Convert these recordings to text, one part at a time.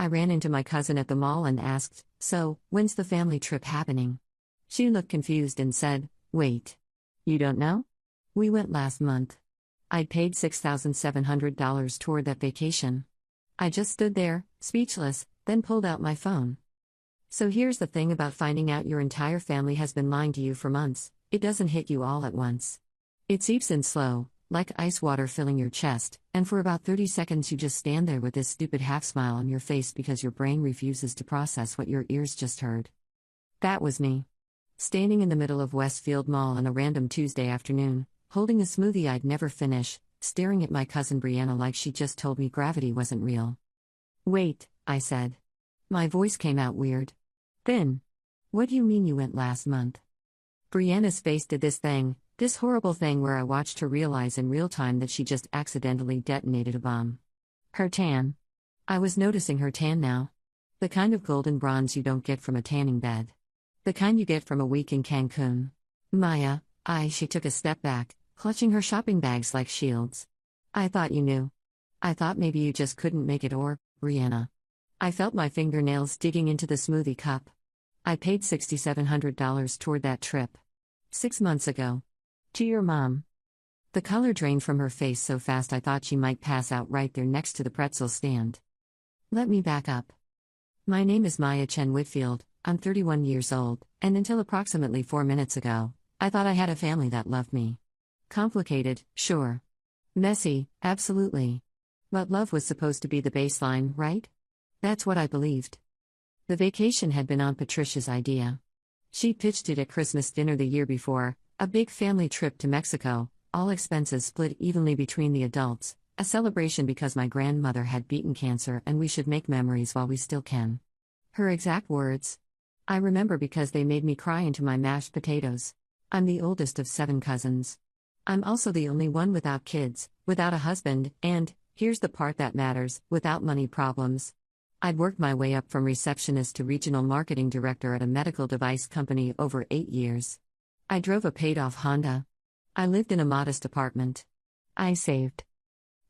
I ran into my cousin at the mall and asked, "So, when's the family trip happening?" She looked confused and said, "Wait. You don't know? We went last month." I'd paid $6,700 toward that vacation. I just stood there, speechless, then pulled out my phone. So here's the thing about finding out your entire family has been lying to you for months: it doesn't hit you all at once. It seeps in slow, like ice water filling your chest, and for about 30 seconds you just stand there with this stupid half-smile on your face because your brain refuses to process what your ears just heard. That was me. Standing in the middle of Westfield Mall on a random Tuesday afternoon, holding a smoothie I'd never finish, staring at my cousin Brianna like she just told me gravity wasn't real. "Wait," I said. My voice came out weird. "Thin. What do you mean you went last month?" Brianna's face did this horrible thing where I watched her realize in real time that she just accidentally detonated a bomb. Her tan. I was noticing her tan now. The kind of golden bronze you don't get from a tanning bed. The kind you get from a week in Cancun. "Maya," she took a step back, clutching her shopping bags like shields. "I thought you knew. I thought maybe you just couldn't make it or, Brianna." I felt my fingernails digging into the smoothie cup. I paid $6,700 toward that trip. 6 months ago. To your mom. The color drained from her face so fast I thought she might pass out right there next to the pretzel stand. Let me back up. My name is Maya Chen Whitfield, I'm 31 years old, and until approximately 4 minutes ago, I thought I had a family that loved me. Complicated, sure. Messy, absolutely. But love was supposed to be the baseline, right? That's what I believed. The vacation had been Aunt Patricia's idea. She pitched it at Christmas dinner the year before, a big family trip to Mexico, all expenses split evenly between the adults, a celebration because my grandmother had beaten cancer and we should make memories while we still can. Her exact words. I remember because they made me cry into my mashed potatoes. I'm the oldest of 7 cousins. I'm also the only one without kids, without a husband, and, here's the part that matters, without money problems. I'd worked my way up from receptionist to regional marketing director at a medical device company over 8 years. I drove a paid-off Honda. I lived in a modest apartment. I saved.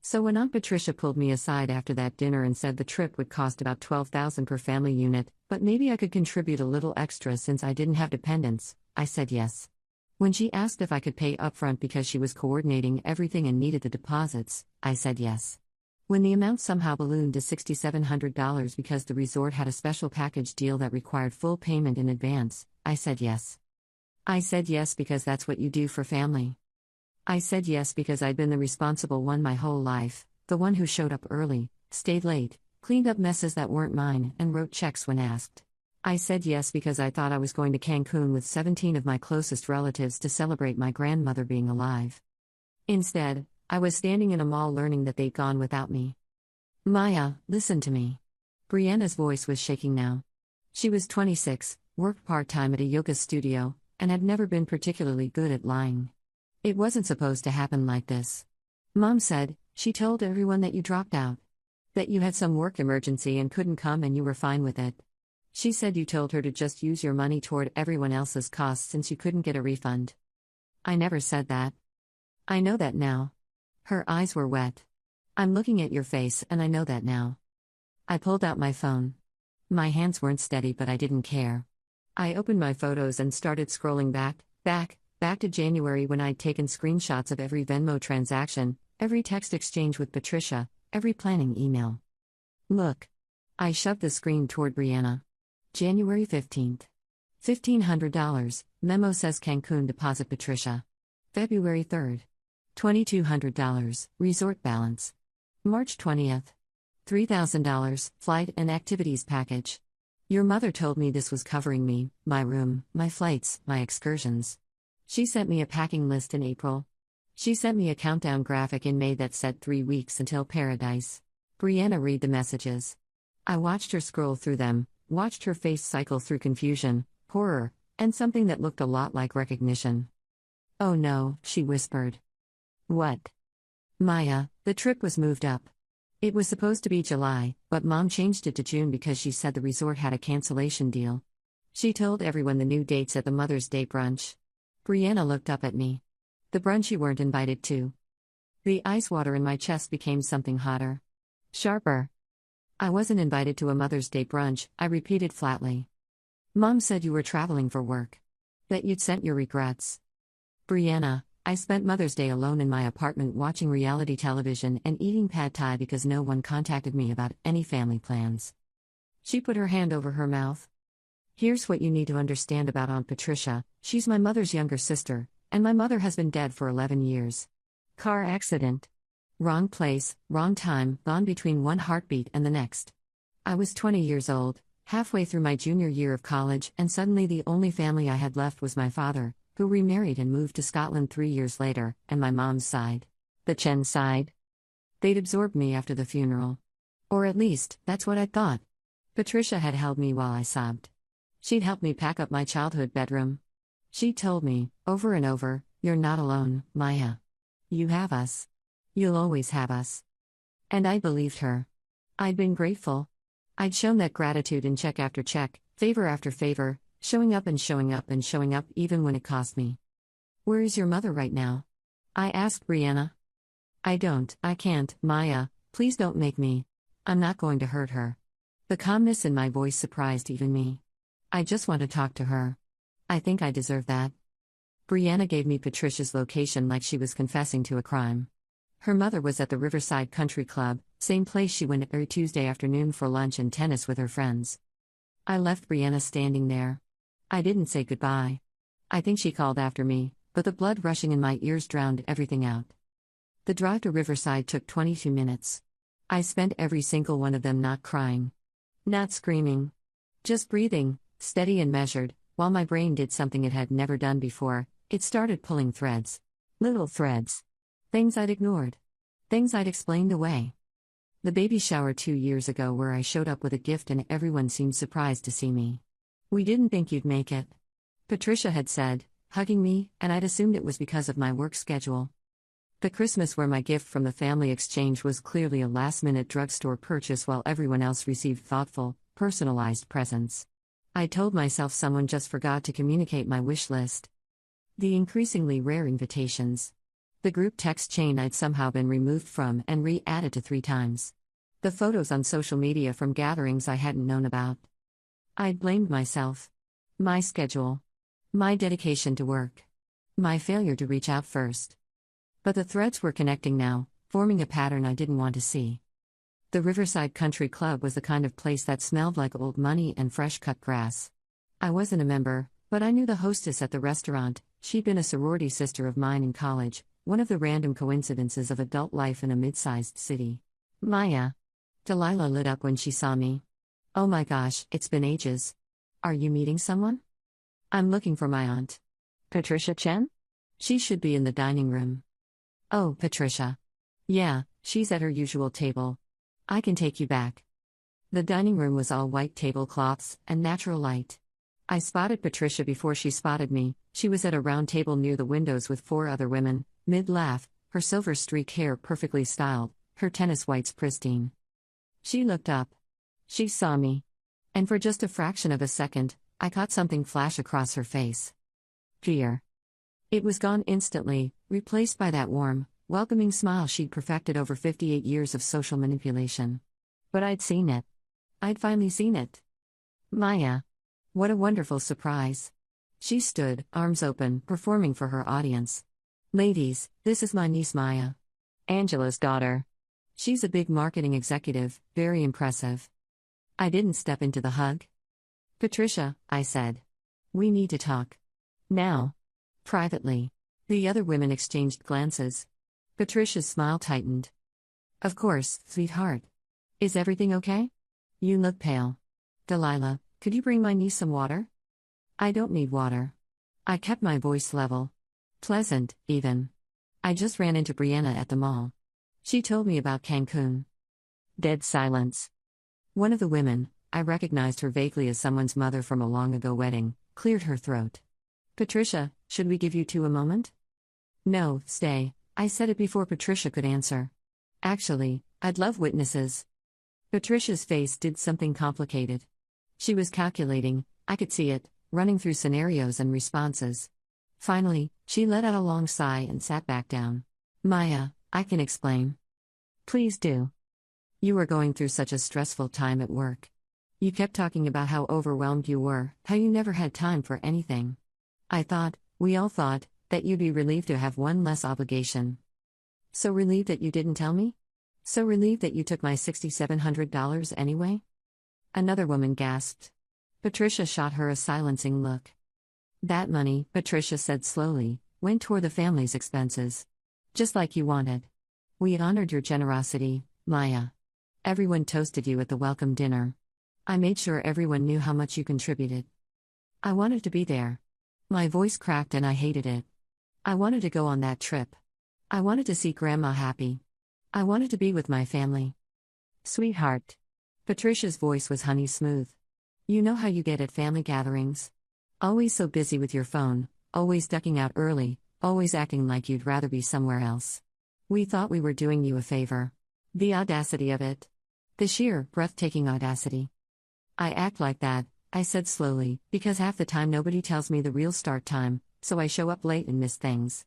So when Aunt Patricia pulled me aside after that dinner and said the trip would cost about $12,000 per family unit, but maybe I could contribute a little extra since I didn't have dependents, I said yes. When she asked if I could pay upfront because she was coordinating everything and needed the deposits, I said yes. When the amount somehow ballooned to $6,700 because the resort had a special package deal that required full payment in advance, I said yes. I said yes because that's what you do for family. I said yes because I'd been the responsible one my whole life, the one who showed up early, stayed late, cleaned up messes that weren't mine, and wrote checks when asked. I said yes because I thought I was going to Cancun with 17 of my closest relatives to celebrate my grandmother being alive. Instead, I was standing in a mall learning that they'd gone without me. "Maya, listen to me." Brianna's voice was shaking now. She was 26, worked part-time at a yoga studio, and had never been particularly good at lying. It wasn't supposed to happen like this. Mom said, she told everyone that you dropped out. That you had some work emergency and couldn't come and you were fine with it. She said you told her to just use your money toward everyone else's costs since you couldn't get a refund. I never said that. I know that now. Her eyes were wet. I'm looking at your face and I know that now. I pulled out my phone. My hands weren't steady but I didn't care. I opened my photos and started scrolling back to January when I'd taken screenshots of every Venmo transaction, every text exchange with Patricia, every planning email. Look. I shoved the screen toward Brianna. January 15th. $1,500, memo says Cancun deposit Patricia. February 3rd. $2,200, resort balance. March 20th. $3,000, flight and activities package. Your mother told me this was covering me, my room, my flights, my excursions. She sent me a packing list in April. She sent me a countdown graphic in May that said 3 weeks until paradise. Brianna read the messages. I watched her scroll through them, watched her face cycle through confusion, horror, and something that looked a lot like recognition. "Oh no," she whispered. "What?" "Maya, the trip was moved up. It was supposed to be July, but Mom changed it to June because she said the resort had a cancellation deal. She told everyone the new dates at the Mother's Day brunch." Brianna looked up at me. "The brunch you weren't invited to." The ice water in my chest became something hotter. Sharper. I wasn't invited to a Mother's Day brunch, I repeated flatly. Mom said you were traveling for work. That you'd sent your regrets. Brianna, I spent Mother's Day alone in my apartment watching reality television and eating pad thai because no one contacted me about any family plans. She put her hand over her mouth. Here's what you need to understand about Aunt Patricia, she's my mother's younger sister, and my mother has been dead for 11 years. Car accident. Wrong place, wrong time, gone between one heartbeat and the next. I was 20 years old, halfway through my junior year of college, and suddenly the only family I had left was my father, who remarried and moved to Scotland 3 years later, and my mom's side. The Chen side. They'd absorbed me after the funeral. Or at least, that's what I thought. Patricia had held me while I sobbed. She'd helped me pack up my childhood bedroom. She told me, over and over, you're not alone, Maya. You have us. You'll always have us. And I believed her. I'd been grateful. I'd shown that gratitude in check after check, favor after favor, showing up and showing up and showing up even when it cost me. Where is your mother right now? I asked Brianna. I can't, Maya, please don't make me. I'm not going to hurt her. The calmness in my voice surprised even me. I just want to talk to her. I think I deserve that. Brianna gave me Patricia's location like she was confessing to a crime. Her mother was at the Riverside Country Club, same place she went every Tuesday afternoon for lunch and tennis with her friends. I left Brianna standing there. I didn't say goodbye. I think she called after me, but the blood rushing in my ears drowned everything out. The drive to Riverside took 22 minutes. I spent every single one of them not crying. Not screaming. Just breathing, steady and measured, while my brain did something it had never done before, it started pulling threads. Little threads. Things I'd ignored. Things I'd explained away. The baby shower 2 years ago where I showed up with a gift and everyone seemed surprised to see me. We didn't think you'd make it. Patricia had said, hugging me, and I'd assumed it was because of my work schedule. The Christmas where my gift from the family exchange was clearly a last-minute drugstore purchase while everyone else received thoughtful, personalized presents. I told myself someone just forgot to communicate my wish list. The increasingly rare invitations. The group text chain I'd somehow been removed from and re-added to 3 times. The photos on social media from gatherings I hadn't known about. I'd blamed myself. My schedule. My dedication to work. My failure to reach out first. But the threads were connecting now, forming a pattern I didn't want to see. The Riverside Country Club was the kind of place that smelled like old money and fresh-cut grass. I wasn't a member, but I knew the hostess at the restaurant. She'd been a sorority sister of mine in college, one of the random coincidences of adult life in a mid-sized city. Maya. Delilah lit up when she saw me. Oh my gosh, it's been ages. Are you meeting someone? I'm looking for my aunt. Patricia Chen? She should be in the dining room. Oh, Patricia. Yeah, she's at her usual table. I can take you back. The dining room was all white tablecloths and natural light. I spotted Patricia before she spotted me. She was at a round table near the windows with 4 other women, mid-laugh, her silver streak hair perfectly styled, her tennis whites pristine. She looked up. She saw me. And for just a fraction of a second, I caught something flash across her face. Fear. It was gone instantly, replaced by that warm, welcoming smile she'd perfected over 58 years of social manipulation. But I'd seen it. I'd finally seen it. Maya. What a wonderful surprise. She stood, arms open, performing for her audience. Ladies, this is my niece Maya. Angela's daughter. She's a big marketing executive, very impressive. I didn't step into the hug. Patricia, I said. We need to talk. Now. Privately. The other women exchanged glances. Patricia's smile tightened. Of course, sweetheart. Is everything okay? You look pale. Delilah, could you bring my niece some water? I don't need water. I kept my voice level. Pleasant, even. I just ran into Brianna at the mall. She told me about Cancun. Dead silence. One of the women, I recognized her vaguely as someone's mother from a long-ago wedding, cleared her throat. Patricia, should we give you 2 a moment? No, stay. I said it before Patricia could answer. Actually, I'd love witnesses. Patricia's face did something complicated. She was calculating, I could see it, running through scenarios and responses. Finally, she let out a long sigh and sat back down. Maya, I can explain. Please do. You were going through such a stressful time at work. You kept talking about how overwhelmed you were, how you never had time for anything. I thought, we all thought, that you'd be relieved to have one less obligation. So relieved that you didn't tell me? So relieved that you took my $6,700 anyway? Another woman gasped. Patricia shot her a silencing look. That money, Patricia said slowly, went toward the family's expenses. Just like you wanted. We honored your generosity, Maya. Everyone toasted you at the welcome dinner. I made sure everyone knew how much you contributed. I wanted to be there. My voice cracked and I hated it. I wanted to go on that trip. I wanted to see Grandma happy. I wanted to be with my family. Sweetheart. Patricia's voice was honey smooth. You know how you get at family gatherings. Always so busy with your phone, always ducking out early, always acting like you'd rather be somewhere else. We thought we were doing you a favor. The audacity of it. The sheer, breathtaking audacity. I act like that, I said slowly, because half the time nobody tells me the real start time, so I show up late and miss things.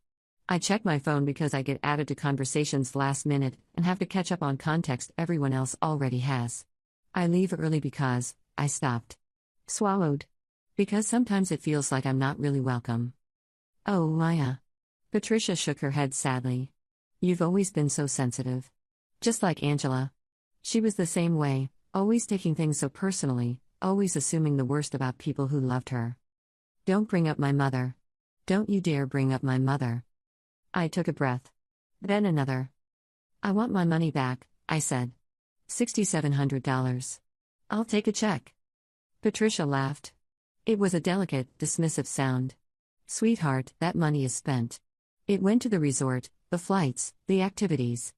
I check my phone because I get added to conversations last minute and have to catch up on context everyone else already has. I leave early because, I stopped. Swallowed. Because sometimes it feels like I'm not really welcome. Oh, Maya. Patricia shook her head sadly. You've always been so sensitive. Just like Angela. She was the same way, always taking things so personally, always assuming the worst about people who loved her. Don't bring up my mother. Don't you dare bring up my mother. I took a breath. Then another. I want my money back, I said. $6,700. I'll take a check. Patricia laughed. It was a delicate, dismissive sound. Sweetheart, that money is spent. It went to the resort, the flights, the activities.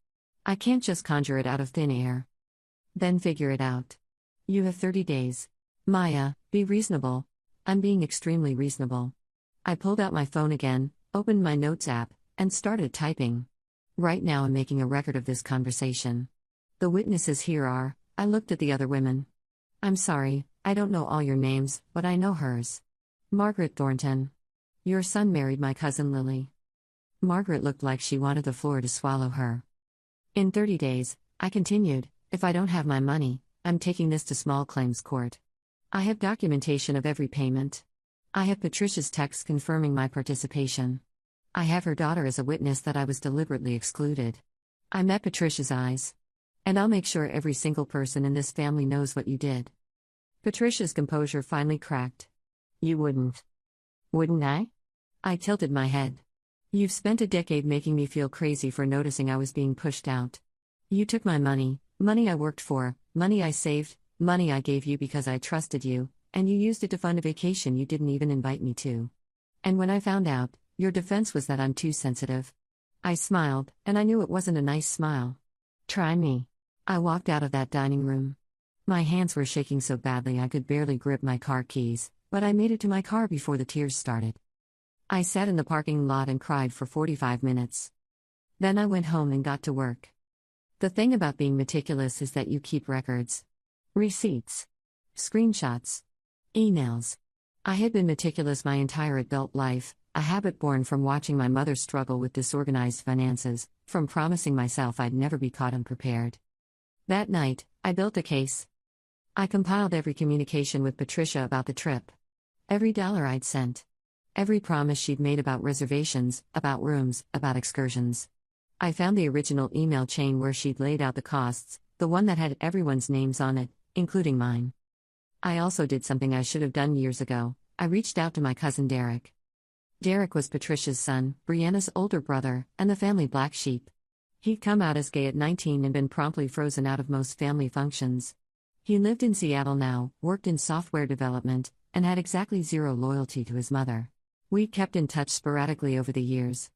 I can't just conjure it out of thin air. Then figure it out. You have 30 days. Maya, be reasonable. I'm being extremely reasonable. I pulled out my phone again, opened my notes app, and started typing. Right now I'm making a record of this conversation. The witnesses here are, I looked at the other women. I'm sorry, I don't know all your names, but I know hers. Margaret Thornton. Your son married my cousin Lily. Margaret looked like she wanted the floor to swallow her. In 30 days, I continued, if I don't have my money, I'm taking this to small claims court. I have documentation of every payment. I have Patricia's text confirming my participation. I have her daughter as a witness that I was deliberately excluded. I met Patricia's eyes. And I'll make sure every single person in this family knows what you did. Patricia's composure finally cracked. You wouldn't. Wouldn't I? I tilted my head. You've spent a decade making me feel crazy for noticing I was being pushed out. You took my money, money I worked for, money I saved, money I gave you because I trusted you, and you used it to fund a vacation you didn't even invite me to. And when I found out, your defense was that I'm too sensitive. I smiled, and I knew it wasn't a nice smile. Try me. I walked out of that dining room. My hands were shaking so badly I could barely grip my car keys, but I made it to my car before the tears started. I sat in the parking lot and cried for 45 minutes. Then I went home and got to work. The thing about being meticulous is that you keep records. Receipts. Screenshots. Emails. I had been meticulous my entire adult life, a habit born from watching my mother struggle with disorganized finances, from promising myself I'd never be caught unprepared. That night, I built a case. I compiled every communication with Patricia about the trip. Every dollar I'd sent. Every promise she'd made about reservations, about rooms, about excursions. I found the original email chain where she'd laid out the costs, the one that had everyone's names on it, including mine. I also did something I should have done years ago. I reached out to my cousin Derek. Derek was Patricia's son, Brianna's older brother, and the family black sheep. He'd come out as gay at 19 and been promptly frozen out of most family functions. He lived in Seattle now, worked in software development, and had exactly zero loyalty to his mother. We kept in touch sporadically over the years.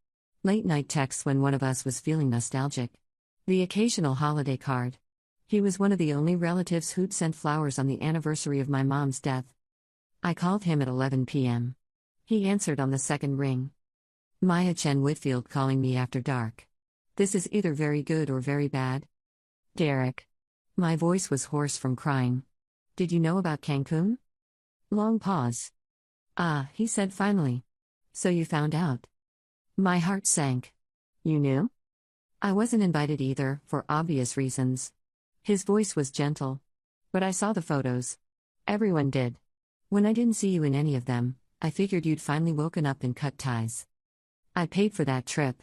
Late-night texts when one of us was feeling nostalgic. The occasional holiday card. He was one of the only relatives who'd sent flowers on the anniversary of my mom's death. I called him at 11 p.m. He answered on the second ring. Maya Chen Whitfield calling me after dark. This is either very good or very bad. Derek. My voice was hoarse from crying. Did you know about Cancun? Long pause. Ah, he said finally. So you found out. My heart sank. You knew? I wasn't invited either, for obvious reasons. His voice was gentle. But I saw the photos. Everyone did. When I didn't see you in any of them, I figured you'd finally woken up and cut ties. I paid for that trip.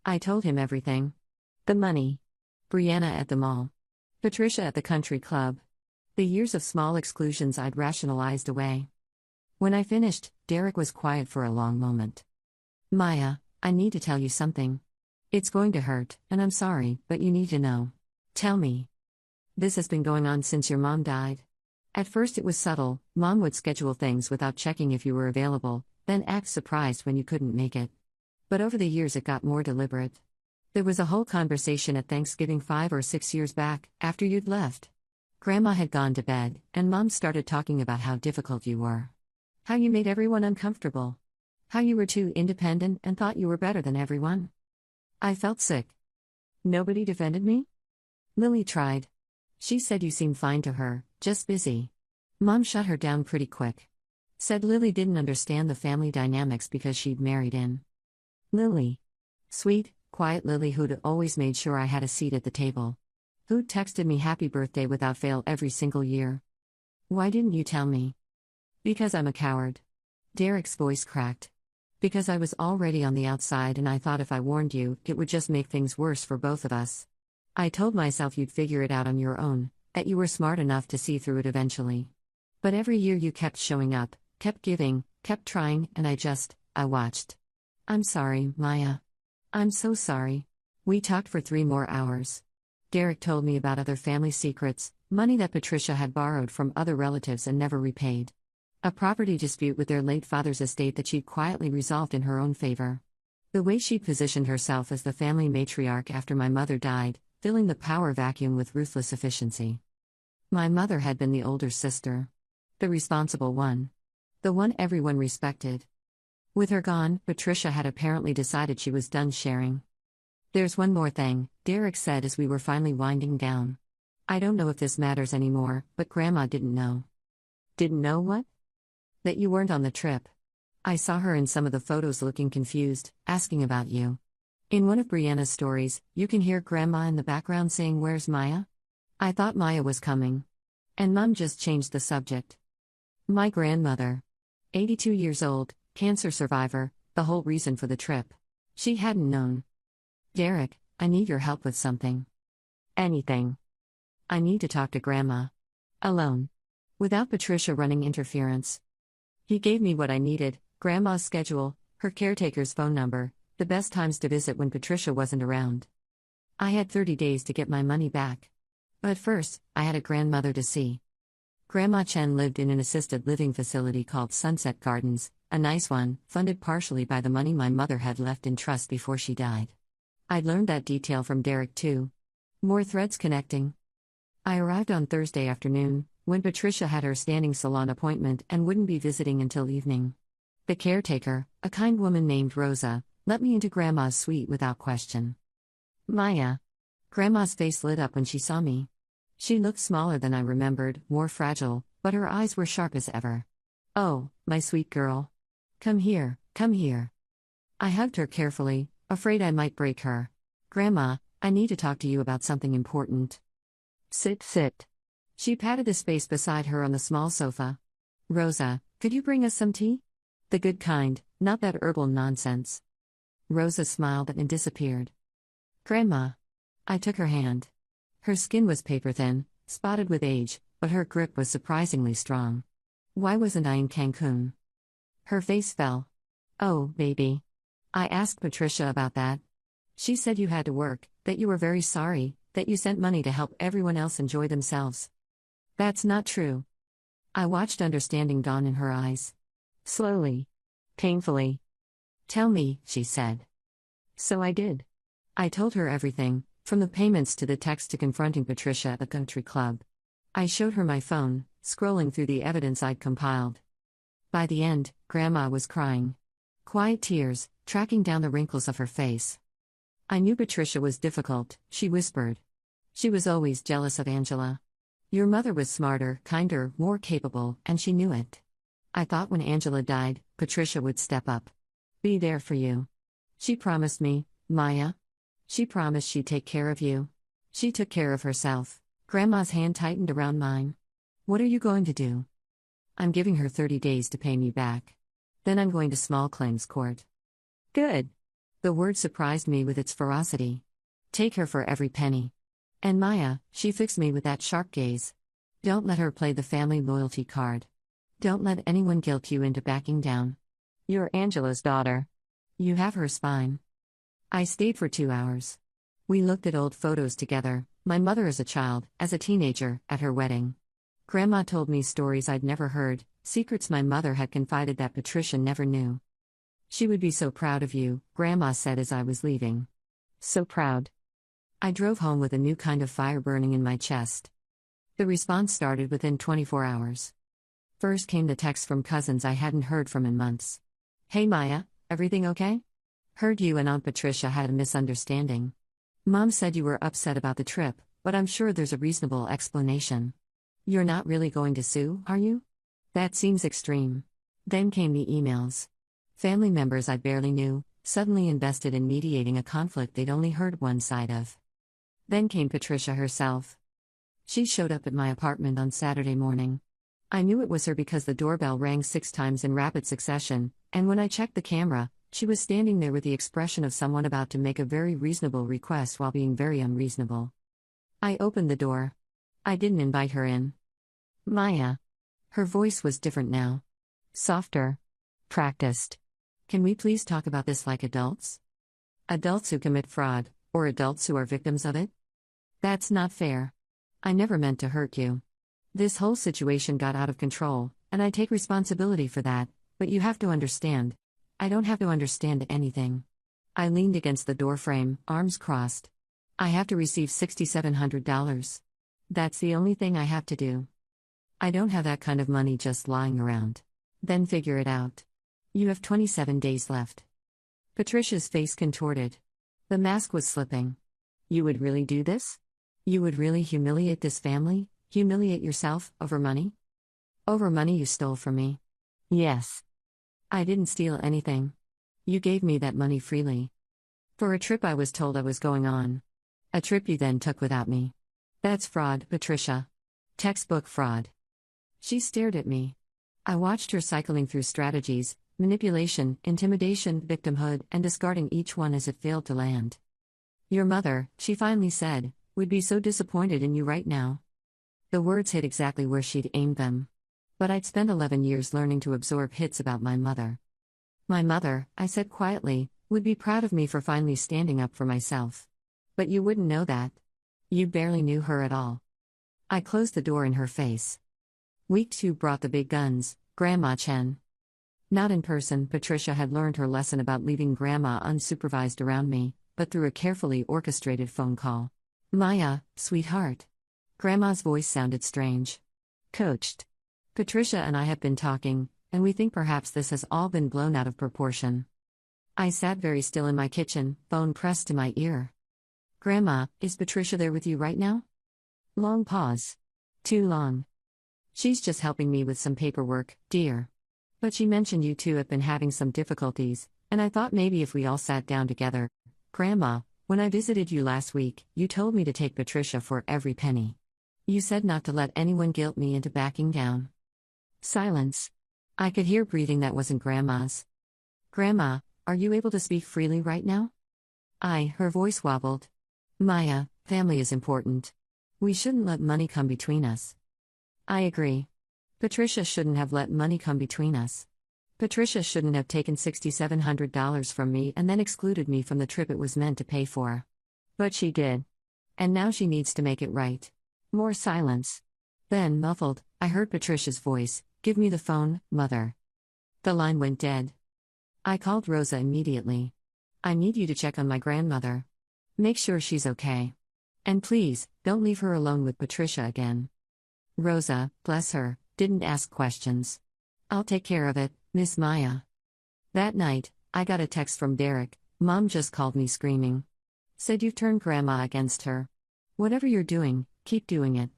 I told him everything. The money. Brianna at the mall. Patricia at the country club. The years of small exclusions I'd rationalized away. When I finished, Derek was quiet for a long moment. Maya, I need to tell you something. It's going to hurt, and I'm sorry, but you need to know. Tell me. This has been going on since your mom died. At first it was subtle. Mom would schedule things without checking if you were available, then act surprised when you couldn't make it. But over the years it got more deliberate. There was a whole conversation at Thanksgiving 5 or 6 years back, after you'd left. Grandma had gone to bed, and Mom started talking about how difficult you were. How you made everyone uncomfortable. How you were too independent and thought you were better than everyone. I felt sick. Nobody defended me? Lily tried. She said you seemed fine to her, just busy. Mom shut her down pretty quick. Said Lily didn't understand the family dynamics because she'd married in. Lily. Sweet, quiet Lily who'd always made sure I had a seat at the table. Who'd texted me happy birthday without fail every single year. Why didn't you tell me? Because I'm a coward. Derek's voice cracked. Because I was already on the outside and I thought if I warned you, it would just make things worse for both of us. I told myself you'd figure it out on your own, that you were smart enough to see through it eventually. But every year you kept showing up, kept giving, kept trying, and I watched. I'm sorry, Maya. I'm so sorry. We talked for 3 more hours. Derek told me about other family secrets, money that Patricia had borrowed from other relatives and never repaid. A property dispute with their late father's estate that she'd quietly resolved in her own favor. The way she'd positioned herself as the family matriarch after my mother died, filling the power vacuum with ruthless efficiency. My mother had been the older sister. The responsible one. The one everyone respected. With her gone, Patricia had apparently decided she was done sharing. There's one more thing, Derek said as we were finally winding down. I don't know if this matters anymore, but Grandma didn't know. Didn't know what? That you weren't on the trip. I saw her in some of the photos looking confused, asking about you. In one of Brianna's stories, you can hear Grandma in the background saying, "Where's Maya?" I thought Maya was coming. And Mom just changed the subject. My grandmother. 82 years old, cancer survivor, the whole reason for the trip. She hadn't known. Derek, I need your help with something. Anything. I need to talk to Grandma. Alone. Without Patricia running interference. He gave me what I needed, Grandma's schedule, her caretaker's phone number, the best times to visit when Patricia wasn't around. I had 30 days to get my money back. But first, I had a grandmother to see. Grandma Chen lived in an assisted living facility called Sunset Gardens, a nice one, funded partially by the money my mother had left in trust before she died. I'd learned that detail from Derek too. More threads connecting. I arrived on Thursday afternoon, when Patricia had her standing salon appointment and wouldn't be visiting until evening. The caretaker, a kind woman named Rosa, let me into Grandma's suite without question. Maya. Grandma's face lit up when she saw me. She looked smaller than I remembered, more fragile, but her eyes were sharp as ever. Oh, my sweet girl. Come here, come here. I hugged her carefully, afraid I might break her. Grandma, I need to talk to you about something important. Sit, sit. She patted the space beside her on the small sofa. Rosa, could you bring us some tea? The good kind, not that herbal nonsense. Rosa smiled and disappeared. Grandma. I took her hand. Her skin was paper-thin, spotted with age, but her grip was surprisingly strong. Why wasn't I in Cancun? Her face fell. Oh, baby. I asked Patricia about that. She said you had to work, that you were very sorry, that you sent money to help everyone else enjoy themselves. That's not true. I watched understanding dawn in her eyes. Slowly. Painfully. Tell me, she said. So I did. I told her everything, from the payments to the text to confronting Patricia at the country club. I showed her my phone, scrolling through the evidence I'd compiled. By the end, Grandma was crying. Quiet tears, tracking down the wrinkles of her face. I knew Patricia was difficult, she whispered. She was always jealous of Angela. Your mother was smarter, kinder, more capable, and she knew it. I thought when Angela died, Patricia would step up. Be there for you. She promised me, Maya. She promised she'd take care of you. She took care of herself. Grandma's hand tightened around mine. What are you going to do? I'm giving her 30 days to pay me back. Then I'm going to small claims court. Good. The word surprised me with its ferocity. Take her for every penny. And Maya, she fixed me with that sharp gaze. Don't let her play the family loyalty card. Don't let anyone guilt you into backing down. You're Angela's daughter. You have her spine. I stayed for 2 hours. We looked at old photos together, my mother as a child, as a teenager, at her wedding. Grandma told me stories I'd never heard, secrets my mother had confided that Patricia never knew. She would be so proud of you, Grandma said as I was leaving. So proud. I drove home with a new kind of fire burning in my chest. The response started within 24 hours. First came the text from cousins I hadn't heard from in months. Hey Maya, everything okay? Heard you and Aunt Patricia had a misunderstanding. Mom said you were upset about the trip, but I'm sure there's a reasonable explanation. You're not really going to sue, are you? That seems extreme. Then came the emails. Family members I barely knew, suddenly invested in mediating a conflict they'd only heard one side of. Then came Patricia herself. She showed up at my apartment on Saturday morning. I knew it was her because the doorbell rang 6 times in rapid succession, and when I checked the camera, she was standing there with the expression of someone about to make a very reasonable request while being very unreasonable. I opened the door. I didn't invite her in. Maya. Her voice was different now. Softer. Practiced. Can we please talk about this like adults? Adults who commit fraud, or adults who are victims of it? That's not fair. I never meant to hurt you. This whole situation got out of control, and I take responsibility for that, but you have to understand. I don't have to understand anything. I leaned against the doorframe, arms crossed. I have to receive $6,700. That's the only thing I have to do. I don't have that kind of money just lying around. Then figure it out. You have 27 days left. Patricia's face contorted. The mask was slipping. You would really do this? You would really humiliate this family, humiliate yourself, over money? Over money you stole from me? Yes. I didn't steal anything. You gave me that money freely. For a trip I was told I was going on. A trip you then took without me. That's fraud, Patricia. Textbook fraud. She stared at me. I watched her cycling through strategies, manipulation, intimidation, victimhood, and discarding each one as it failed to land. Your mother, she finally said, would be so disappointed in you right now. The words hit exactly where she'd aimed them. But I'd spent 11 years learning to absorb hits about my mother. My mother, I said quietly, would be proud of me for finally standing up for myself. But you wouldn't know that. You barely knew her at all. I closed the door in her face. Week 2 brought the big guns, Grandma Chen. Not in person, Patricia had learned her lesson about leaving Grandma unsupervised around me, but through a carefully orchestrated phone call. Maya, sweetheart. Grandma's voice sounded strange. Coached. Patricia and I have been talking, and we think perhaps this has all been blown out of proportion. I sat very still in my kitchen, phone pressed to my ear. Grandma, is Patricia there with you right now? Long pause. Too long. She's just helping me with some paperwork, dear. But she mentioned you two have been having some difficulties, and I thought maybe if we all sat down together. Grandma, when I visited you last week, you told me to take Patricia for every penny. You said not to let anyone guilt me into backing down. Silence. I could hear breathing that wasn't Grandma's. Grandma, are you able to speak freely right now? Her voice wobbled. Maya, family is important. We shouldn't let money come between us. I agree. Patricia shouldn't have let money come between us. Patricia shouldn't have taken $6,700 from me and then excluded me from the trip it was meant to pay for. But she did. And now she needs to make it right. More silence. Then, muffled, I heard Patricia's voice, "Give me the phone, Mother." The line went dead. I called Rosa immediately. I need you to check on my grandmother. Make sure she's okay. And please, don't leave her alone with Patricia again. Rosa, bless her, didn't ask questions. I'll take care of it, Miss Maya. That night, I got a text from Derek. Mom just called me screaming. Said you've turned Grandma against her. Whatever you're doing, keep doing it.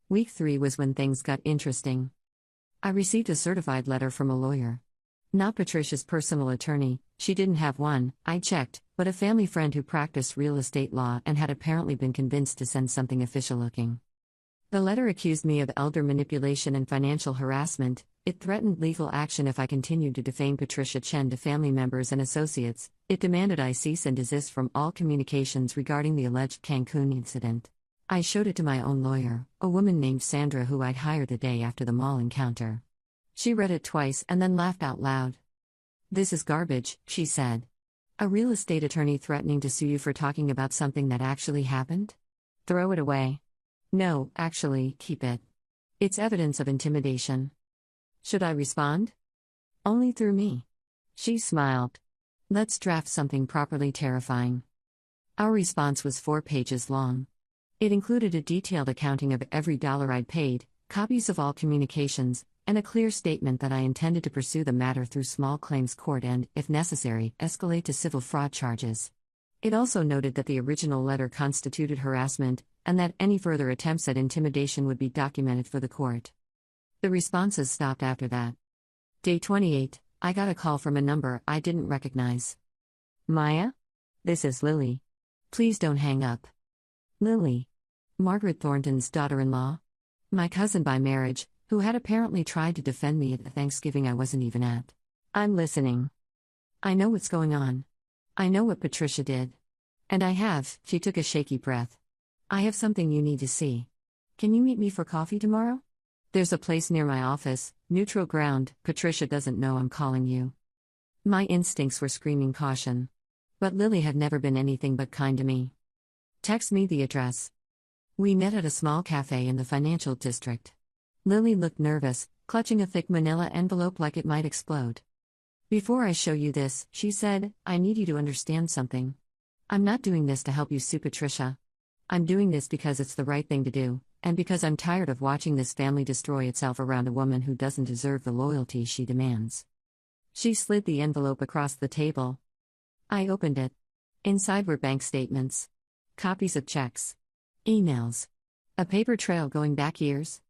Week 3 was when things got interesting. I received a certified letter from a lawyer. Not Patricia's personal attorney, she didn't have one, I checked, but a family friend who practiced real estate law and had apparently been convinced to send something official looking. The letter accused me of elder manipulation and financial harassment. It threatened legal action if I continued to defame Patricia Chen to family members and associates. It demanded I cease and desist from all communications regarding the alleged Cancun incident. I showed it to my own lawyer, a woman named Sandra who I'd hired the day after the mall encounter. She read it twice and then laughed out loud. "This is garbage," she said. "A real estate attorney threatening to sue you for talking about something that actually happened? Throw it away. No, actually, keep it. It's evidence of intimidation." Should I respond? Only through me. She smiled. Let's draft something properly terrifying. Our response was 4 pages long. It included a detailed accounting of every dollar I'd paid, copies of all communications, and a clear statement that I intended to pursue the matter through small claims court and, if necessary, escalate to civil fraud charges. It also noted that the original letter constituted harassment, and that any further attempts at intimidation would be documented for the court. The responses stopped after that. Day 28, I got a call from a number I didn't recognize. "Maya? This is Lily. Please don't hang up." Lily. Margaret Thornton's daughter-in-law. My cousin by marriage, who had apparently tried to defend me at the Thanksgiving I wasn't even at. "I'm listening. I know what's going on. I know what Patricia did. And I have," she took a shaky breath. "I have something you need to see. Can you meet me for coffee tomorrow? There's a place near my office, neutral ground. Patricia doesn't know I'm calling you." My instincts were screaming caution. But Lily had never been anything but kind to me. "Text me the address." We met at a small cafe in the financial district. Lily looked nervous, clutching a thick manila envelope like it might explode. "Before I show you this," she said, "I need you to understand something. I'm not doing this to help you sue Patricia. I'm doing this because it's the right thing to do, and because I'm tired of watching this family destroy itself around a woman who doesn't deserve the loyalty she demands." She slid the envelope across the table. I opened it. Inside were bank statements, copies of checks, emails, a paper trail going back years.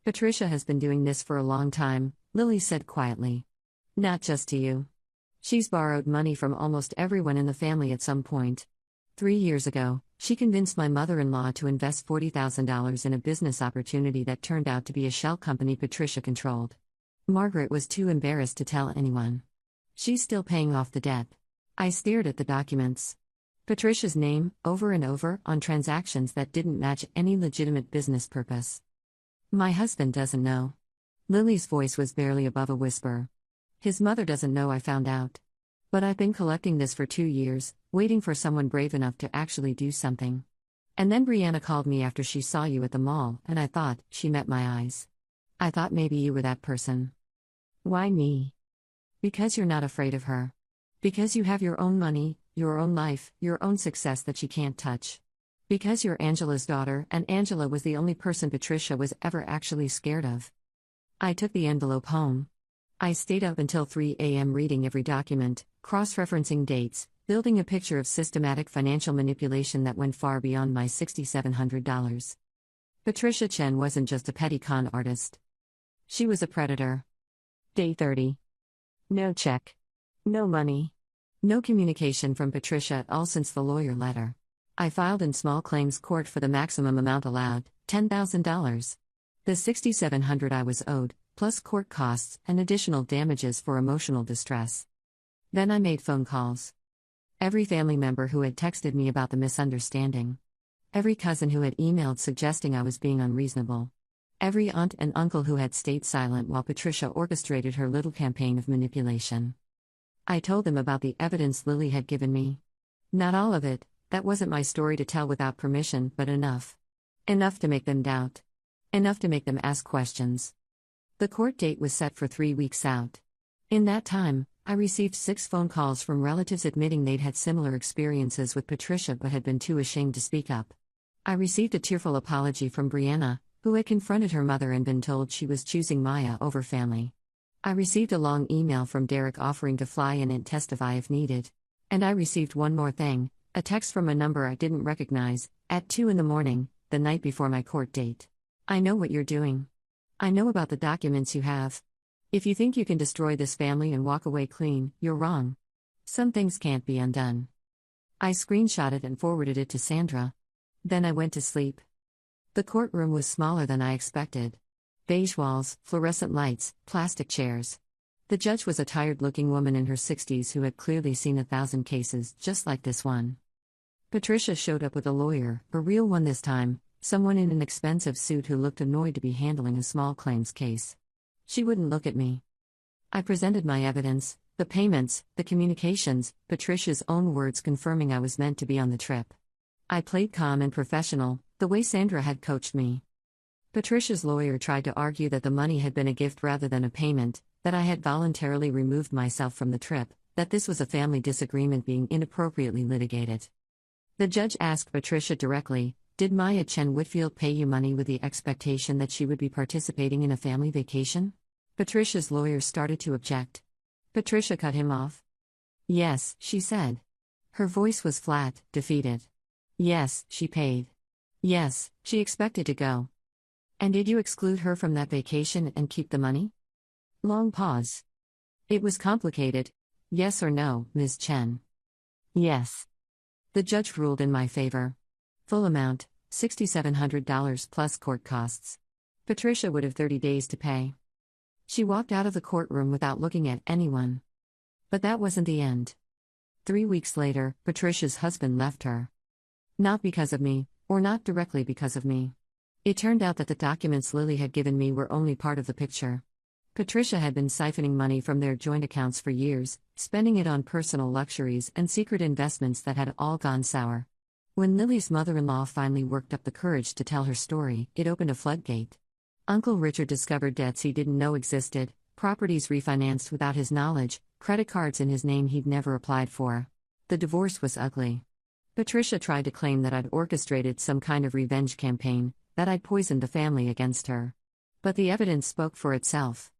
"Patricia has been doing this for a long time," Lily said quietly. "Not just to you. She's borrowed money from almost everyone in the family at some point. 3 years ago, she convinced my mother-in-law to invest $40,000 in a business opportunity that turned out to be a shell company Patricia controlled. Margaret was too embarrassed to tell anyone. She's still paying off the debt." I stared at the documents. Patricia's name, over and over, on transactions that didn't match any legitimate business purpose. "My husband doesn't know." Lily's voice was barely above a whisper. "His mother doesn't know I found out. But I've been collecting this for 2 years, waiting for someone brave enough to actually do something. And then Brianna called me after she saw you at the mall, and I thought, she met my eyes. I thought maybe you were that person." "Why me?" "Because you're not afraid of her. Because you have your own money, your own life, your own success that she can't touch. Because you're Angela's daughter, and Angela was the only person Patricia was ever actually scared of." I took the envelope home. I stayed up until 3 a.m. reading every document, cross-referencing dates, building a picture of systematic financial manipulation that went far beyond my $6,700. Patricia Chen wasn't just a petty con artist. She was a predator. Day 30. No check. No money. No communication from Patricia at all since the lawyer letter. I filed in small claims court for the maximum amount allowed, $10,000. The $6,700 I was owed, plus court costs and additional damages for emotional distress. Then I made phone calls. Every family member who had texted me about the misunderstanding. Every cousin who had emailed suggesting I was being unreasonable. Every aunt and uncle who had stayed silent while Patricia orchestrated her little campaign of manipulation. I told them about the evidence Lily had given me. Not all of it, that wasn't my story to tell without permission, but enough. Enough to make them doubt. Enough to make them ask questions. The court date was set for 3 weeks out. In that time, I received 6 phone calls from relatives admitting they'd had similar experiences with Patricia but had been too ashamed to speak up. I received a tearful apology from Brianna, who had confronted her mother and been told she was choosing Maya over family. I received a long email from Derek offering to fly in and testify if needed. And I received one more thing, a text from a number I didn't recognize, at 2 in the morning, the night before my court date. "I know what you're doing. I know about the documents you have. If you think you can destroy this family and walk away clean, you're wrong. Some things can't be undone." I screenshotted and forwarded it to Sandra. Then I went to sleep. The courtroom was smaller than I expected. Beige walls, fluorescent lights, plastic chairs. The judge was a tired-looking woman in her 60s who had clearly seen 1,000 cases just like this one. Patricia showed up with a lawyer, a real one this time, someone in an expensive suit who looked annoyed to be handling a small claims case. She wouldn't look at me. I presented my evidence, the payments, the communications, Patricia's own words confirming I was meant to be on the trip. I played calm and professional, the way Sandra had coached me. Patricia's lawyer tried to argue that the money had been a gift rather than a payment, that I had voluntarily removed myself from the trip, that this was a family disagreement being inappropriately litigated. The judge asked Patricia directly, "Did Maya Chen Whitfield pay you money with the expectation that she would be participating in a family vacation?" Patricia's lawyer started to object. Patricia cut him off. "Yes," she said. Her voice was flat, defeated. "Yes, she paid. Yes, she expected to go. And did you exclude her from that vacation and keep the money?" Long pause. "It was complicated. Yes or no, Ms. Chen?" "Yes." The judge ruled in my favor. Full amount, $6,700 plus court costs. Patricia would have 30 days to pay. She walked out of the courtroom without looking at anyone. But that wasn't the end. 3 weeks later, Patricia's husband left her. Not because of me, or not directly because of me. It turned out that the documents Lily had given me were only part of the picture. Patricia had been siphoning money from their joint accounts for years, spending it on personal luxuries and secret investments that had all gone sour. When Lily's mother-in-law finally worked up the courage to tell her story, it opened a floodgate. Uncle Richard discovered debts he didn't know existed, properties refinanced without his knowledge, credit cards in his name he'd never applied for. The divorce was ugly. Patricia tried to claim that I'd orchestrated some kind of revenge campaign, that I'd poisoned the family against her. But the evidence spoke for itself.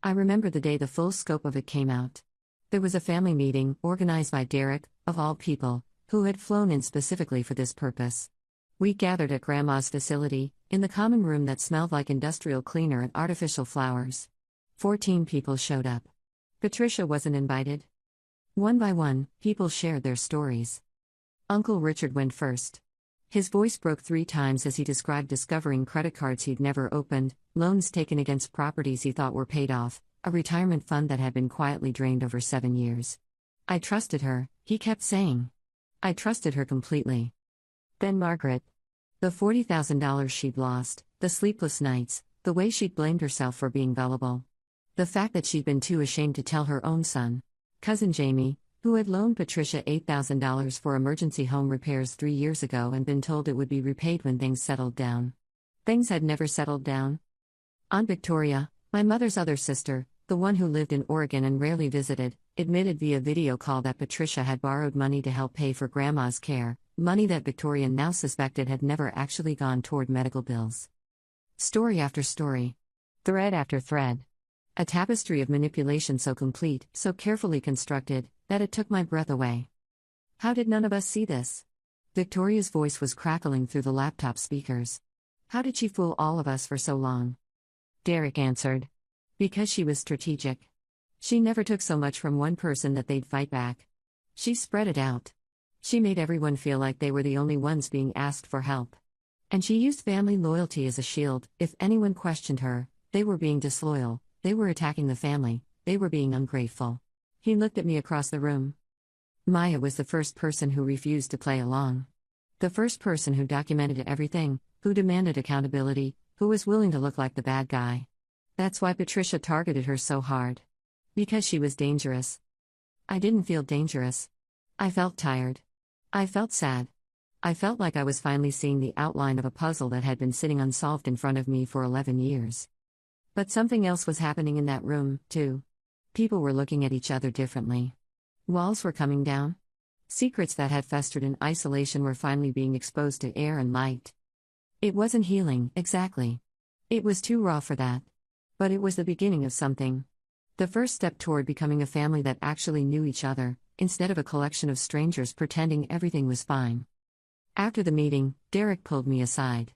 I remember the day the full scope of it came out. There was a family meeting, organized by Derek, of all people, who had flown in specifically for this purpose. We gathered at Grandma's facility, in the common room that smelled like industrial cleaner and artificial flowers. 14 people showed up. Patricia wasn't invited. One by one, people shared their stories. Uncle Richard went first. His voice broke 3 times as he described discovering credit cards he'd never opened, loans taken against properties he thought were paid off, a retirement fund that had been quietly drained over 7 years. "I trusted her," he kept saying. "I trusted her completely." Then Margaret. The $40,000 she'd lost, the sleepless nights, the way she'd blamed herself for being gullible. The fact that she'd been too ashamed to tell her own son. Cousin Jamie, who had loaned Patricia $8,000 for emergency home repairs 3 years ago and been told it would be repaid when things settled down. Things had never settled down. Aunt Victoria, my mother's other sister, the one who lived in Oregon and rarely visited, admitted via video call that Patricia had borrowed money to help pay for Grandma's care, money that Victoria now suspected had never actually gone toward medical bills. Story after story. Thread after thread. A tapestry of manipulation so complete, so carefully constructed, that it took my breath away. How did none of us see this? Victoria's voice was crackling through the laptop speakers. How did she fool all of us for so long? Derek answered. Because she was strategic. She never took so much from one person that they'd fight back. She spread it out. She made everyone feel like they were the only ones being asked for help. And she used family loyalty as a shield. If anyone questioned her, they were being disloyal, they were attacking the family, they were being ungrateful. He looked at me across the room. Maya was the first person who refused to play along. The first person who documented everything, who demanded accountability, who was willing to look like the bad guy. That's why Patricia targeted her so hard. Because she was dangerous. I didn't feel dangerous. I felt tired. I felt sad. I felt like I was finally seeing the outline of a puzzle that had been sitting unsolved in front of me for 11 years. But something else was happening in that room, too. People were looking at each other differently. Walls were coming down. Secrets that had festered in isolation were finally being exposed to air and light. It wasn't healing, exactly. It was too raw for that. But it was the beginning of something. The first step toward becoming a family that actually knew each other, instead of a collection of strangers pretending everything was fine. After the meeting, Derek pulled me aside.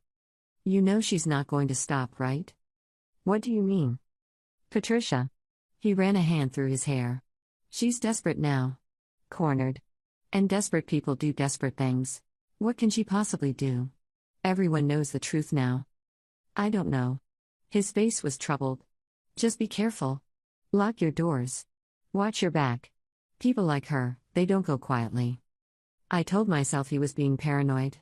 "You know she's not going to stop, right?" "What do you mean?" "Patricia." He ran a hand through his hair. "She's desperate now. Cornered. And desperate people do desperate things. What can she possibly do?" Everyone knows the truth now. I don't know. His face was troubled. Just be careful. Lock your doors. Watch your back. People like her, they don't go quietly. I told myself he was being paranoid.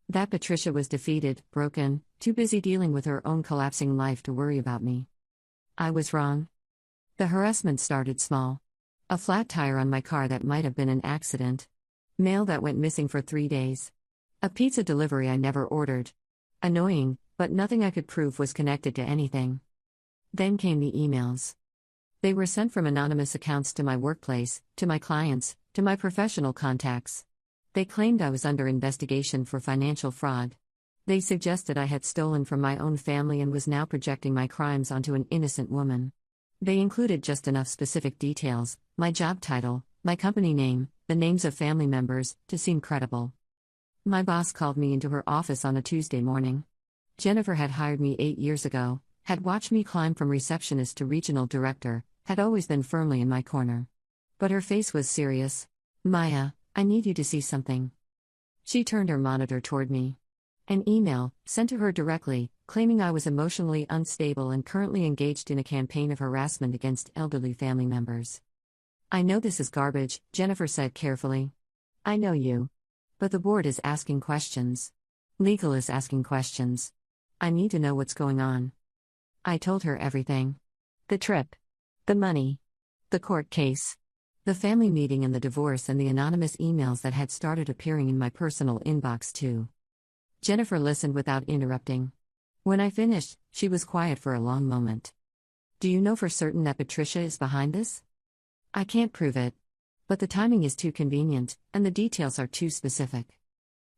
That Patricia was defeated, broken, too busy dealing with her own collapsing life to worry about me. I was wrong. The harassment started small. A flat tire on my car that might have been an accident. Mail that went missing for 3 days. A pizza delivery I never ordered. Annoying, but nothing I could prove was connected to anything. Then came the emails. They were sent from anonymous accounts to my workplace, to my clients, to my professional contacts. They claimed I was under investigation for financial fraud. They suggested I had stolen from my own family and was now projecting my crimes onto an innocent woman. They included just enough specific details, my job title, my company name, the names of family members, to seem credible. My boss called me into her office on a Tuesday morning. Jennifer had hired me 8 years ago, had watched me climb from receptionist to regional director, had always been firmly in my corner. But her face was serious. "Maya, I need you to see something." She turned her monitor toward me. An email, sent to her directly, claiming I was emotionally unstable and currently engaged in a campaign of harassment against elderly family members. "I know this is garbage," Jennifer said carefully. "I know you. But the board is asking questions. Legal is asking questions. I need to know what's going on." I told her everything. The trip. The money. The court case. The family meeting and the divorce and the anonymous emails that had started appearing in my personal inbox too. Jennifer listened without interrupting. When I finished, she was quiet for a long moment. "Do you know for certain that Patricia is behind this?" "I can't prove it. But the timing is too convenient, and the details are too specific."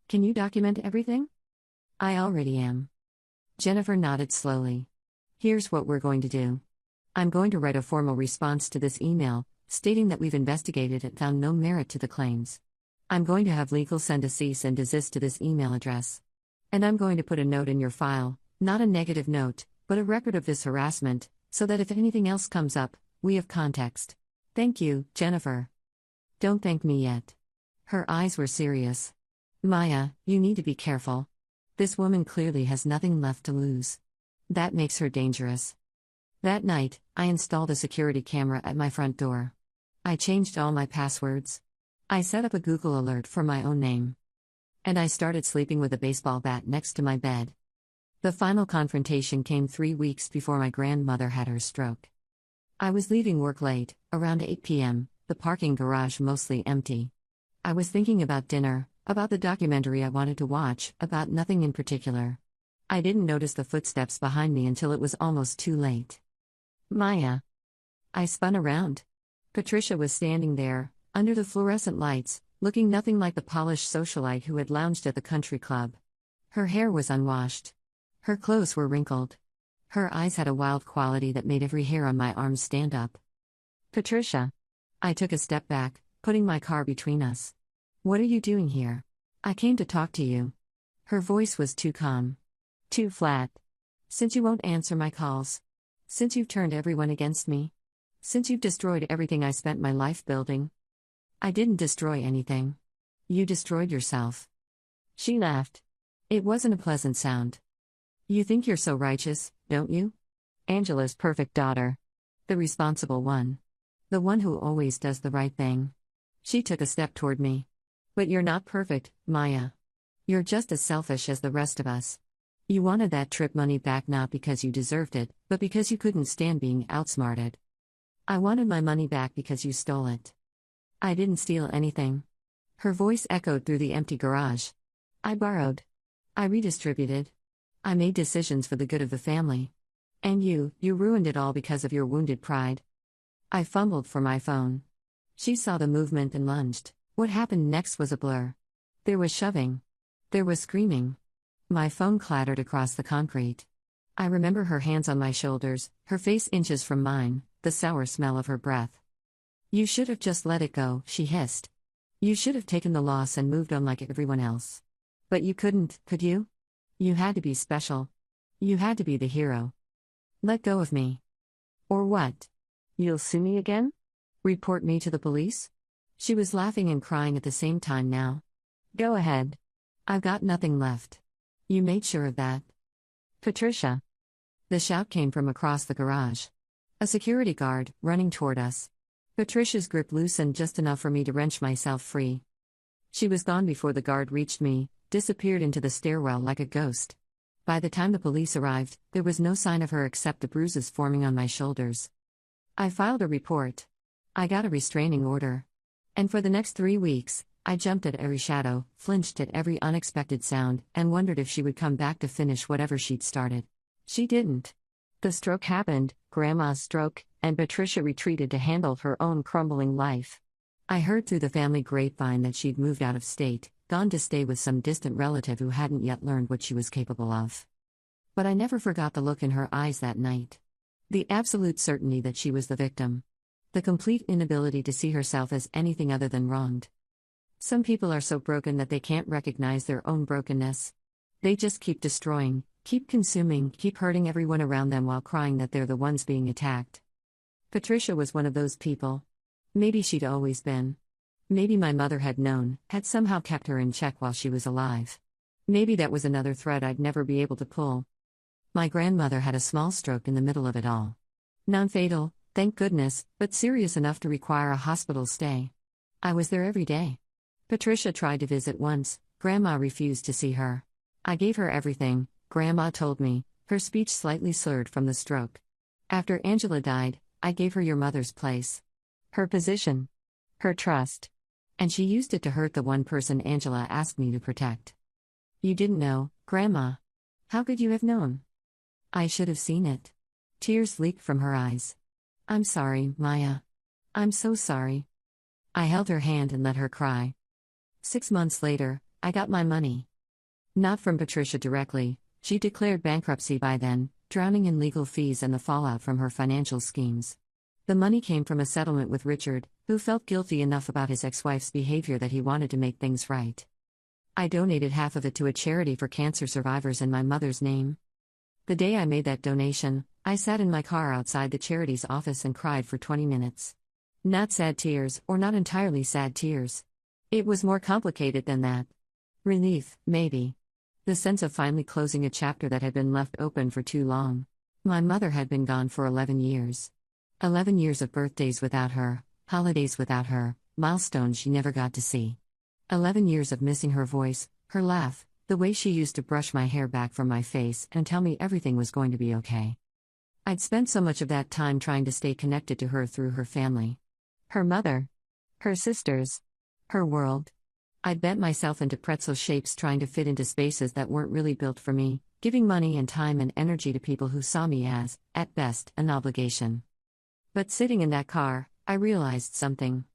"Can you document everything?" "I already am." Jennifer nodded slowly. "Here's what we're going to do. I'm going to write a formal response to this email, stating that we've investigated and found no merit to the claims. I'm going to have legal send a cease and desist to this email address. And I'm going to put a note in your file, not a negative note, but a record of this harassment, so that if anything else comes up, we have context. Thank you, Jennifer." "Don't thank me yet." Her eyes were serious. "Maya, you need to be careful. This woman clearly has nothing left to lose. That makes her dangerous." That night, I installed a security camera at my front door. I changed all my passwords. I set up a Google alert for my own name. And I started sleeping with a baseball bat next to my bed. The final confrontation came 3 weeks before my grandmother had her stroke. I was leaving work late, around 8 p.m., the parking garage mostly empty. I was thinking about dinner, about the documentary I wanted to watch, about nothing in particular. I didn't notice the footsteps behind me until it was almost too late. "Maya." I spun around. Patricia was standing there, under the fluorescent lights, looking nothing like the polished socialite who had lounged at the country club. Her hair was unwashed. Her clothes were wrinkled. Her eyes had a wild quality that made every hair on my arm stand up. "Patricia." I took a step back, putting my car between us. "What are you doing here?" "I came to talk to you." Her voice was too calm. Too flat. "Since you won't answer my calls. Since you've turned everyone against me. Since you've destroyed everything I spent my life building." "I didn't destroy anything. You destroyed yourself." She laughed. It wasn't a pleasant sound. "You think you're so righteous, don't you? Angela's perfect daughter. The responsible one. The one who always does the right thing." She took a step toward me. "But you're not perfect, Maya. You're just as selfish as the rest of us. You wanted that trip money back not because you deserved it, but because you couldn't stand being outsmarted. I wanted my money back because you stole it." "I didn't steal anything." Her voice echoed through the empty garage. "I borrowed. I redistributed. I made decisions for the good of the family. And you ruined it all because of your wounded pride." I fumbled for my phone. She saw the movement and lunged. What happened next was a blur. There was shoving. There was screaming. My phone clattered across the concrete. I remember her hands on my shoulders, her face inches from mine, the sour smell of her breath. "You should have just let it go," she hissed. "You should have taken the loss and moved on like everyone else. But you couldn't, could you? You had to be special. You had to be the hero. Let go of me. Or what? You'll sue me again? Report me to the police?" She was laughing and crying at the same time now. "Go ahead. I've got nothing left. You made sure of that. Patricia. The shout came from across the garage. A security guard, running toward us. Patricia's grip loosened just enough for me to wrench myself free. She was gone before the guard reached me, disappeared into the stairwell like a ghost. By the time the police arrived, there was no sign of her except the bruises forming on my shoulders. I filed a report. I got a restraining order. And for the next 3 weeks, I jumped at every shadow, flinched at every unexpected sound, and wondered if she would come back to finish whatever she'd started. She didn't. The stroke happened, Grandma's stroke, and Patricia retreated to handle her own crumbling life. I heard through the family grapevine that she'd moved out of state, gone to stay with some distant relative who hadn't yet learned what she was capable of. But I never forgot the look in her eyes that night. The absolute certainty that she was the victim. The complete inability to see herself as anything other than wronged. Some people are so broken that they can't recognize their own brokenness. They just keep destroying, keep consuming, keep hurting everyone around them while crying that they're the ones being attacked. Patricia was one of those people. Maybe she'd always been. Maybe my mother had known, had somehow kept her in check while she was alive. Maybe that was another thread I'd never be able to pull. My grandmother had a small stroke in the middle of it all. Non-fatal, thank goodness, but serious enough to require a hospital stay. I was there every day. Patricia tried to visit once, Grandma refused to see her. I gave her everything, Grandma told me, her speech slightly slurred from the stroke. After Angela died, I gave her your mother's place. Her position. Her trust. And she used it to hurt the one person Angela asked me to protect. You didn't know, Grandma. How could you have known? I should have seen it. Tears leaked from her eyes. I'm sorry, Maya. I'm so sorry. I held her hand and let her cry. 6 months later, I got my money. Not from Patricia directly, she declared bankruptcy by then, drowning in legal fees and the fallout from her financial schemes. The money came from a settlement with Richard, who felt guilty enough about his ex-wife's behavior that he wanted to make things right. I donated half of it to a charity for cancer survivors in my mother's name. The day I made that donation, I sat in my car outside the charity's office and cried for 20 minutes. Not sad tears, or not entirely sad tears. It was more complicated than that. Relief, maybe. The sense of finally closing a chapter that had been left open for too long. My mother had been gone for 11 years. 11 years of birthdays without her, holidays without her, milestones she never got to see. 11 years of missing her voice, her laugh, the way she used to brush my hair back from my face and tell me everything was going to be okay. I'd spent so much of that time trying to stay connected to her through her family. Her mother. Her sisters. Her world. I'd bent myself into pretzel shapes trying to fit into spaces that weren't really built for me, giving money and time and energy to people who saw me as, at best, an obligation. But sitting in that car, I realized something.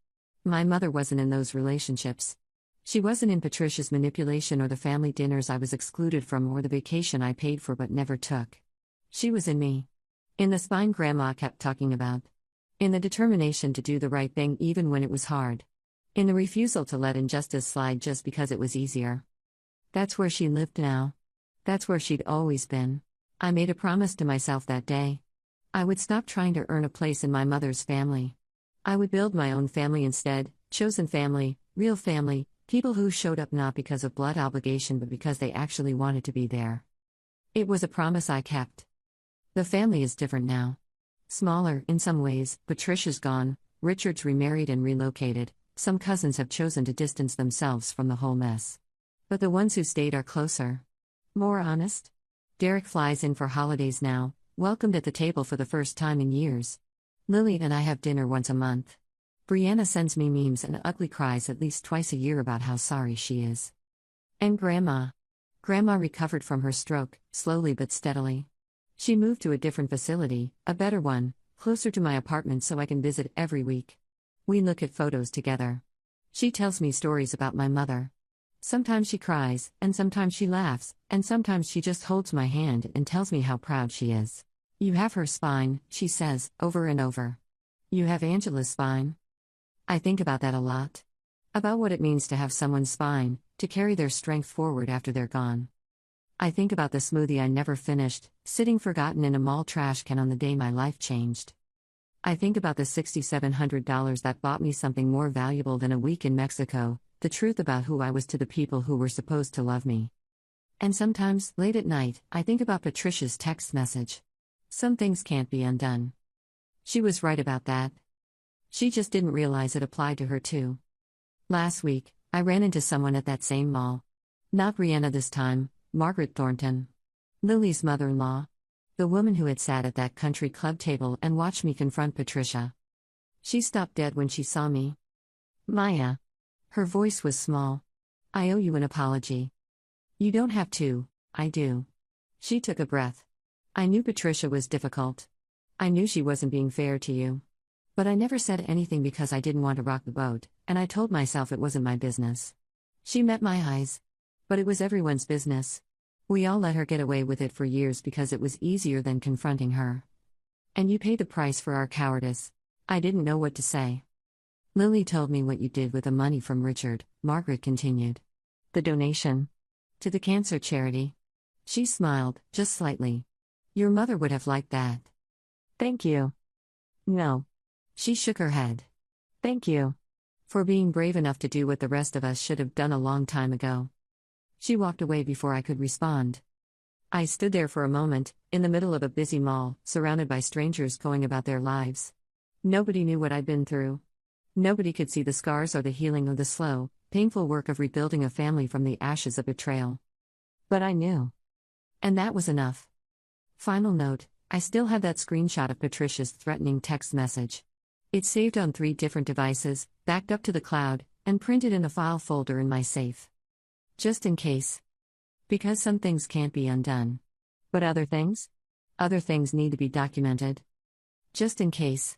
My mother wasn't in those relationships. She wasn't in Patricia's manipulation or the family dinners I was excluded from or the vacation I paid for but never took. She was in me. In the spine Grandma kept talking about. In the determination to do the right thing even when it was hard. In the refusal to let injustice slide just because it was easier. That's where she lived now. That's where she'd always been. I made a promise to myself that day. I would stop trying to earn a place in my mother's family. I would build my own family instead, chosen family, real family, people who showed up not because of blood obligation but because they actually wanted to be there. It was a promise I kept. The family is different now. Smaller, in some ways, Patricia's gone, Richard's remarried and relocated, some cousins have chosen to distance themselves from the whole mess. But the ones who stayed are closer. More honest? Derek flies in for holidays now, welcomed at the table for the first time in years. Lily and I have dinner once a month. Brianna sends me memes and ugly cries at least twice a year about how sorry she is. And Grandma. Grandma recovered from her stroke, slowly but steadily. She moved to a different facility, a better one, closer to my apartment so I can visit every week. We look at photos together. She tells me stories about my mother. Sometimes she cries, and sometimes she laughs, and sometimes she just holds my hand and tells me how proud she is. You have her spine, she says, over and over. You have Angela's spine. I think about that a lot. About what it means to have someone's spine, to carry their strength forward after they're gone. I think about the smoothie I never finished, sitting forgotten in a mall trash can on the day my life changed. I think about the $6,700 that bought me something more valuable than a week in Mexico, the truth about who I was to the people who were supposed to love me. And sometimes, late at night, I think about Patricia's text message. Some things can't be undone. She was right about that. She just didn't realize it applied to her too. Last week, I ran into someone at that same mall. Not Brianna this time, Margaret Thornton. Lily's mother-in-law. The woman who had sat at that country club table and watched me confront Patricia. She stopped dead when she saw me. Maya. Her voice was small. I owe you an apology. You don't have to, I do. She took a breath. I knew Patricia was difficult. I knew she wasn't being fair to you. But I never said anything because I didn't want to rock the boat, and I told myself it wasn't my business. She met my eyes. But it was everyone's business. We all let her get away with it for years because it was easier than confronting her. And you paid the price for our cowardice. I didn't know what to say. Lily told me what you did with the money from Richard, Margaret continued. The donation. To the cancer charity. She smiled, just slightly. Your mother would have liked that. Thank you. No. She shook her head. Thank you. For being brave enough to do what the rest of us should have done a long time ago. She walked away before I could respond. I stood there for a moment, in the middle of a busy mall, surrounded by strangers going about their lives. Nobody knew what I'd been through. Nobody could see the scars or the healing of the slow, painful work of rebuilding a family from the ashes of betrayal. But I knew. And that was enough. Final note, I still have that screenshot of Patricia's threatening text message. It's saved on 3 different devices, backed up to the cloud, and printed in a file folder in my safe. Just in case. Because some things can't be undone. But other things? Other things need to be documented. Just in case.